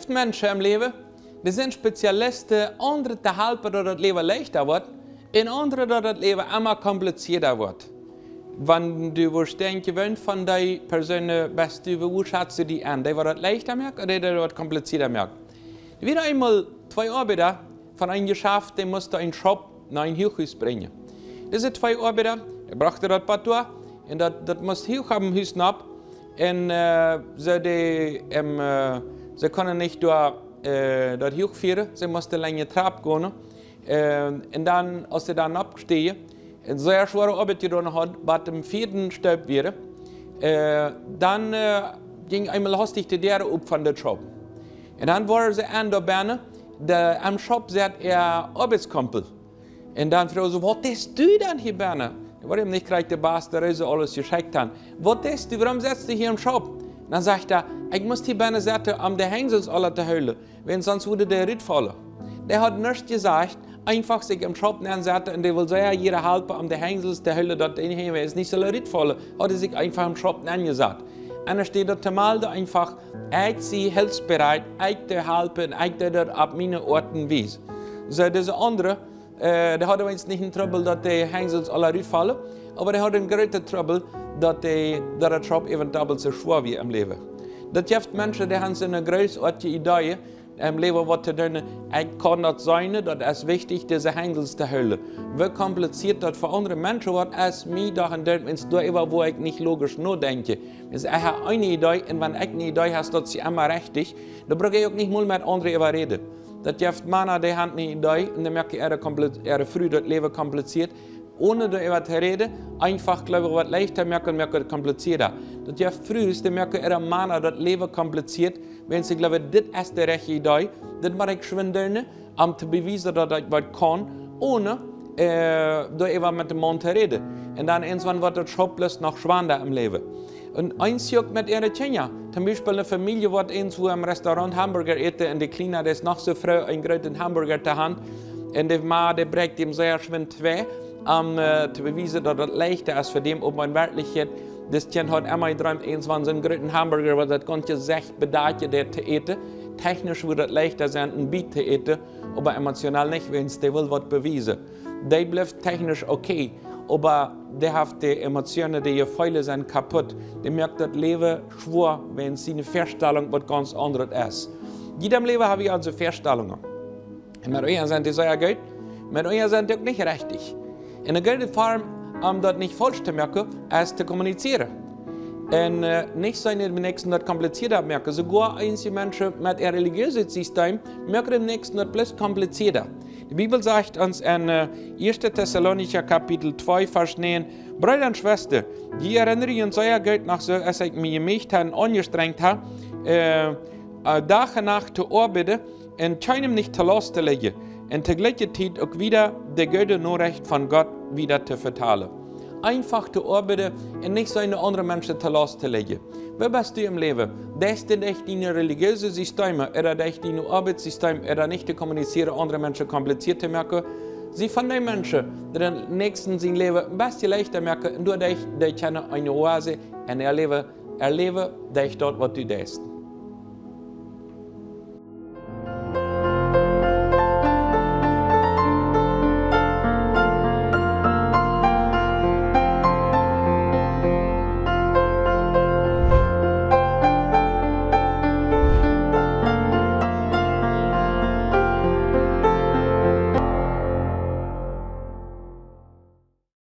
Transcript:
gibt Menschen im Leben, die sind Spezialisten, andere zu helfen, dass das Leben leichter wird, und andere, dass das Leben immer komplizierter wird. Wenn du wirst denken, wenn von der Person bist, wo schätzt du die an? Der wird das leichter merken oder der wird komplizierter merken? Wieder einmal zwei Arbeiter von einem Geschäft, die mussten einen Shop nach einem Hochhaus bringen. Diese zwei Arbeiter, die brachten das Patur und das musste hoch am Haus ab. Und sie können nicht durch das hochführen, sie mussten lange Treppe gehen. Und dann, als sie dann abgestiegen, eine sehr schwere Arbeit getan hat, bei dem vierten Stopp wieder, dann ging einmal hastig die Dere auf von der Shop. Und dann waren sie an der Beine, am Shop sagt Arbeitskumpel. Und dann fragte sie, was tust du denn hier, Berne? Warum nicht gleich der Baas der Reise alles geschickt haben? Was tust du, warum sitzt du hier im Shop? Dann sagt er, ich muss die Berne setzen, um die Hängsels alle zu holen, wenn sonst würde der Ritt fallen. Der hat nichts gesagt, einfach sich im Shop ansetzen und der will sehr jeder helfen, um die Hängsels zu holen, dass die hier ist nicht so Ritt fallen, hat er sich einfach im Shop angesagt. Und dann steht dort mal einfach, ich sie hilfsbereit, ich te helfen, ich te dort ab meinen Orten wies. So, diese andere, der hat übrigens nicht einen Trouble, dass die Hängsels alle rüberfallen, aber der hat einen großen Trouble, dass der Job eventuell so schwer wie im Leben. Das gibt Menschen, die haben so eine großartige Idee im Leben, was zu tun. Ich kann das sein, das ist wichtig, diese Hängsels zu holen. Wie kompliziert das für andere Menschen wird, als mir da und dort, wenn es da immer, wo ich nicht logisch nur denke. Ich habe eine Idee, und wenn ich eine Idee habe, dass sie immer richtig, dann brauche ich auch nicht mal mit anderen über reden. Das gibt Männer, die haben eine Idee und dann merken, er früh das Leben kompliziert. Ohne darüber zu reden, einfach, glaube ich, was leichter merken es komplizierter. Das gibt früh, die merken, Männer das Leben kompliziert, wenn sie glauben, das ist die rechte Idee, das mache ich schwindeln, um zu beweisen, dass ich was kann, ohne darüber mit dem Mann zu reden. Und dann irgendwann wird das schon bloß noch schwander im Leben. Und eins juckt mit ihren Kindern. Zum Beispiel eine Familie, die irgendwo im Restaurant Hamburger isst und die Kleine, die ist noch so früh einen großen Hamburger zur Hand. Und die Mann, die bringt ihm sehr schön zwei, um zu beweisen, dass das leichter ist für den, ob man wirklich hat. Das Kind hat immer geträumt, irgendwann so einen großen Hamburger, was das ganze Sech bedarf, der zu essen. Technisch würde es leichter sein, ein Beat zu essen, aber emotional nicht, wenn es der will, was beweisen. Der bleibt technisch okay. Aber der hat die Emotionen, die Gefühle sind kaputt. Der merkt das Leben schwer, wenn seine Vorstellung was ganz anderes ist. In jedem Leben habe ich also Vorstellungen. Und mit euch sind die sehr gut, mit euch sind die auch nicht richtig. In der guten Form, das nicht falsch zu merken, ist zu kommunizieren. Und nicht sein, im nächsten das komplizierter merken. Sogar einige Menschen mit einem religiösen System merken im nächsten das bloß komplizierter. Die Bibel sagt uns in 1. Thessalonicher Kapitel 2, Vers 9, Brüder und Schwestern, die erinnern uns sehr gut nach so, als ich mich gemächt habe und angestrengt habe, Tag und Nacht zu arbeiten und keinem nicht zu Last zu legen und zur gleichen Zeit auch wieder die gute Nachricht von Gott wieder zu verteilen. Einfach zu arbeiten und nicht seine anderen Menschen zu Last zu legen. Wer bist du im Leben? Das ist nicht deine religiöse Systeme oder das ist dein Arbeitssystem oder nicht zu kommunizieren, andere Menschen kompliziert zu merken. Sie von den Menschen, die den nächsten sein Leben ein bisschen leichter merken, und durch die kennen eine Oase und erleben, dass dort, was du denkst.